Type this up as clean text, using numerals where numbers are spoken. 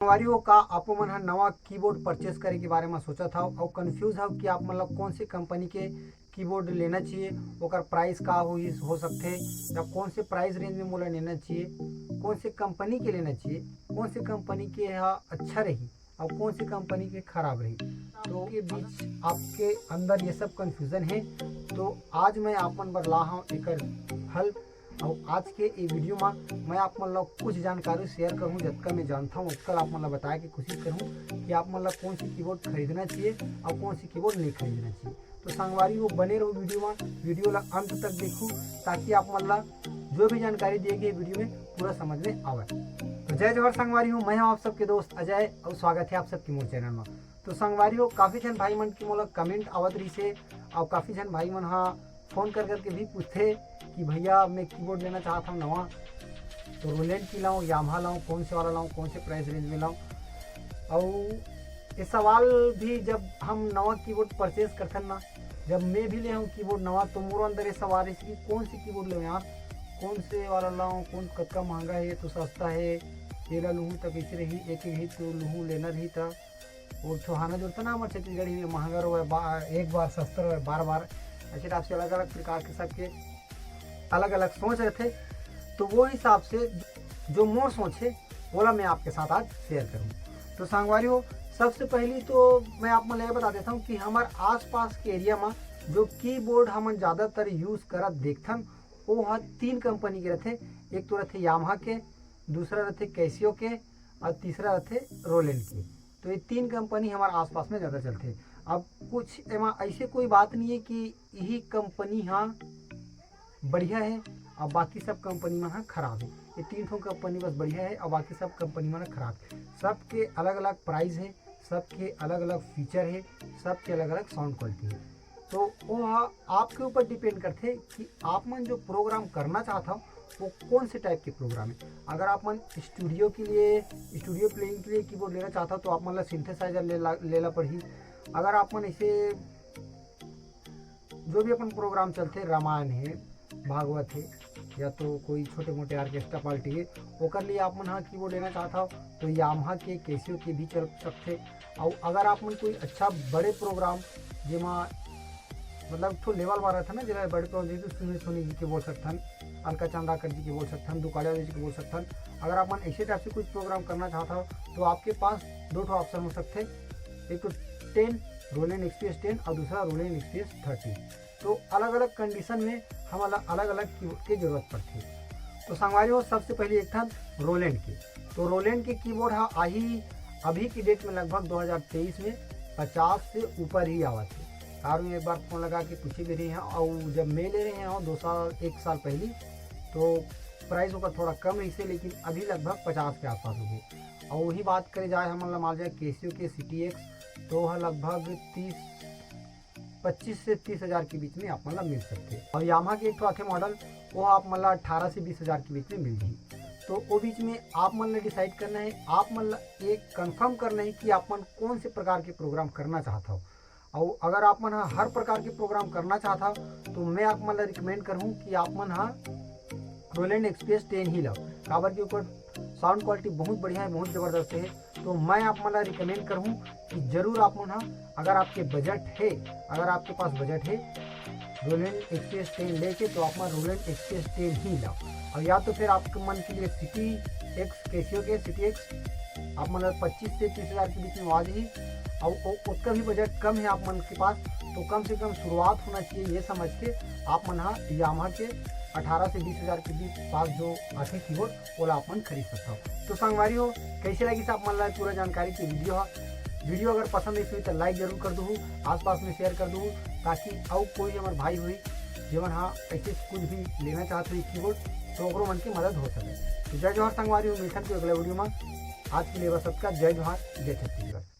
संगवारियों का आपो मन ह नवा कीबोर्ड परचेस करे के बारे में सोचत हव और कंफ्यूज हव कि आप मतलब कौन सी कंपनी के कीबोर्ड लेना चाहिए, ओकर प्राइस का हो सकथे या कौन से प्राइस रेंज में मोला लेना चाहिए, कौन से कंपनी के लेना चाहिए, कौन से कंपनी के अच्छा रही और कौन सी कंपनी के खराब रही। तो के बीच आपके अंदर ये सब कंफ्यूजन है। तो आज मैं आपमन बर ला हूँ एकर हल। और आज के ये वीडियो में मैं आप मन कुछ जानकारी शेयर करूँ, जितना मैं जानता हूँ उतना आप मन बताए की कोशिश करूँ कि आप मन कौन सी कीबोर्ड खरीदना चाहिए और कौन सी कीबोर्ड नहीं खरीदना चाहिए। तो संगवारी वो बने रहो वीडियो में, वीडियो ला अंत तक देखूँ ताकि आप मन जो भी जानकारी दिए वीडियो में पूरा समझ में आवे। तो जय जवाहर संगवारी हूँ, मैं हूँ आप सबके दोस्त अजय और स्वागत है आप सबके मोर चैनल में। तो संगवारी हो काफ़ी जन भाई मन की मोला कमेंट आवत रही से और काफ़ी जन भाई मन फ़ोन कर करके भी पूछते कि भैया मैं कीबोर्ड लेना चाहता हूँ नवा, तो रोलैंड की लाऊँ, यामाहा लाऊँ, कौन से वाला लाऊँ, कौन से प्राइस रेंज में लाऊँ। और ये सवाल भी जब हम नवा कीबोर्ड परचेज करते ना, जब मैं भी ले हूँ कीबोर्ड नवा, तो मोर अंदर ये सवाल है कि कौन सी कीबोर्ड ले यार, कौन से वाला लाऊँ, कौन कतका महंगा है तो सस्ता है, ये ला लूँ तो कैसे रही, एक ही तो लूँ लेना रही था और छोहाना जो था ना हमारे छत्तीसगढ़ी में महंगा रहे एक बार सस्ता रहे बार बार, ऐसे टाइप से अलग अलग प्रकार के सबके अलग अलग सोच रहे थे। तो वो हिसाब से जो मोर सोच है बोला मैं आपके साथ आज शेयर करूँ। तो संगवारियों सबसे पहली तो मैं आप मन बता देता हूँ कि हमारे आसपास के एरिया में जो कीबोर्ड हम ज़्यादातर यूज़ करत देखथन वो है 3 कंपनी के रहते। एक तो रहते यामाहा के, दूसरा रहते कैसियो के और तीसरा रहते रोलैंड के। तो ये 3 कंपनी हमारे आसपास में ज़्यादा चलते। अब कुछ एमा ऐसे कोई बात नहीं है कि यही कंपनी बढ़िया है और बाकी सब कंपनी में खराब है। ये 3 कंपनी बस बढ़िया है और बाकी सब कंपनी में खराब है। सबके अलग अलग प्राइस है, सबके अलग अलग फीचर है, सबके अलग अलग साउंड क्वालिटी है। तो वो आपके ऊपर डिपेंड करते कि आप मन जो प्रोग्राम करना चाहता हो वो कौन से टाइप के प्रोग्राम है। अगर आप मन स्टूडियो के लिए, स्टूडियो प्लेइंग के लिए कीबोर्ड लेना चाहता हो तो आप मन सिंथेसाइजर लेना पड़ी। अगर आप मन ऐसे जो भी अपन प्रोग्राम चलते, रामायण है, भागवत है या तो कोई छोटे मोटे ऑर्केस्ट्रा पार्टी है, ओकर लिए आप मन कीबोर्ड लेना चाहता हो तो यामाहा के, कैसियो के भी चल सकते। और अगर आप मन कोई अच्छा बड़े प्रोग्राम जेमा मतलब तो लेवल वाला था ना, जरा बड़े प्रोग्राम सुनील सोनी जी के बोल सकथन, अलका चंदाकर जी के बोल सकथन, दुकालिया जी के बोल सकथन। अगर आप मन ऐसे टाइप से कुछ प्रोग्राम करना चाहता हो तो आपके पास 2 ऑप्शन हो सकते, एक तो 10 रोलैंड एक्सपीएस 10 और दूसरा रोलैंड एक्सपीएस 30। तो अलग अलग कंडीशन में हम अलग अलग कीबोर्ड की जरूरत पड़ती है। तो संगवारी हो सबसे पहले एक था रोलैंड की। तो रोलैंड के कीबोर्ड अभी की डेट में लगभग 2023 में 50 से ऊपर ही आवा थे। कारण एक बार फोन लगा के पूछे भी रहे हैं और जब मैं ले रहे हैं 1 साल पहले तो प्राइस होगा थोड़ा कम है, लेकिन अभी लगभग 50 के आसपास हो गए। और वही बात करे जाए हम मान जाए कैसियो के CTX तो लगभग 25 से 30 हज़ार के बीच में आप मतलब मिल सकते हैं। और यामाहा के एक तो आते मॉडल वो आप मतलब 18 से 20 हज़ार के बीच में मिल जाए। तो वो बीच में आप मतलब डिसाइड करना है, आप मतलब एक कंफर्म करना है कि आप मन कौन से प्रकार के प्रोग्राम करना चाहता हो। और अगर आप मन हर प्रकार के प्रोग्राम करना चाहता हो तो मैं आप मतलब रिकमेंड करूँ कि आप मन रोलैंड एक्सपीएस 10 ही लो। काबर के ऊपर साउंड क्वालिटी बहुत बढ़िया है, बहुत ज़बरदस्त है। तो मैं आप मतलब रिकमेंड करूँ कि ज़रूर आप मन अगर आपके बजट है, अगर आपके पास बजट है रोलैंड एक्सपीएस 10 लेके तो आप मन रोलैंड एक्सपीएस 10 ही लाओ। और या तो फिर आपके मन के लिए CTX कैसियो के CTX आप मतलब 25 से 30 हज़ार के बीच में आ जाइए और उसका भी बजट कम है आप मन के पास, तो कम से कम शुरुआत होना चाहिए ये समझ के आप मन यामाहा के 18 से 20 हज़ार के बीच पास जो आते कीबोर्ड वो आप मन खरीद सकता हो। तो संगवारी हो कैसे लगी आप मन पूरा जानकारी की वीडियो अगर पसंद आई हुई तो लाइक जरूर कर दूँ, आसपास में शेयर कर दूँ ताकि और कोई हमारे भाई हुई जीवन ऐसे कुछ भी लेना चाहते हुई कीबोर्ड तो ओकरो मन की मदद हो सके। तो जय जवाहर संगवारी हो, मिलथन को अगले वीडियो में। आज के लिए बस सबका जय जवाहर, जय छत्तीसगढ़।